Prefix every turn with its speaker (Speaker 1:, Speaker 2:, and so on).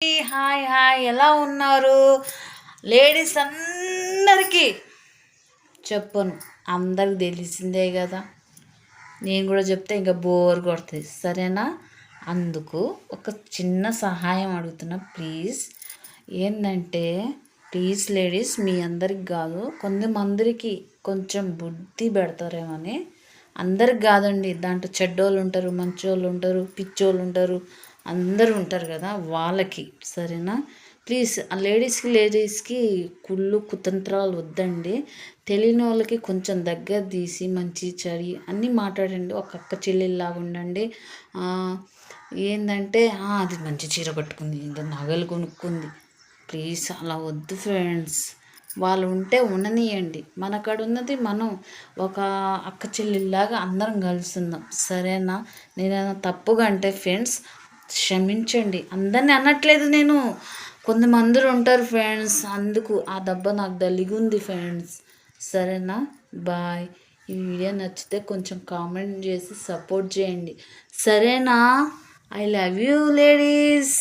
Speaker 1: Hi hi ఎలా ఉన్నారు ladies అందరికీ చెప్పను, అందరికి తెలిసిందే కదా. నేను కూడా చెప్తే ఇంకా బోర్ కొడుతుంది, సరేనా? అందుకు ఒక చిన్న సహాయం అడుగుతున్నా, ప్లీజ్. ఏంటంటే ప్లీజ్ లేడీస్, మీ అందరికి కాదు, కొంతమందికి కొంచెం బుద్ధి పెడతారేమని. అందరికి కాదండి, దాంట్లో చెడ్డోళ్ళు ఉంటారు, మంచోళ్ళు ఉంటారు, పిచ్చోళ్ళు ఉంటారు, అందరూ ఉంటారు కదా, వాళ్ళకి. సరేనా? ప్లీజ్ ఆ లేడీస్కి కుళ్ళు కుతంత్రాలు వద్దండి. తెలియని వాళ్ళకి కొంచెం దగ్గర తీసి మంచి చరి అన్నీ మాట్లాడండి. ఒక అక్క చెల్లెల్లాగా ఉండండి. ఏంటంటే అది మంచి చీర కట్టుకుంది, ఇంత నగలు కొనుక్కుంది, ప్లీజ్ అలా వద్దు ఫ్రెండ్స్. వాళ్ళు ఉంటే ఉండనియండి, మన కాడ ఉన్నది మనం ఒక అక్క చెల్లిలాగా అందరం కలుస్తుందాం, సరేనా? నేనైనా తప్పుగా అంటే ఫ్రెండ్స్ క్షమించండి. అందరిని అనట్లేదు నేను, కొంతమంది ఉంటారు ఫ్రెండ్స్, అందుకు ఆ దెబ్బ నాకు దలిగుంది ఫ్రెండ్స్, సరేనా? బాయ్. ఈ వీడియో నచ్చితే కొంచెం కామెంట్ చేసి సపోర్ట్ చేయండి, సరేనా? I love you ladies.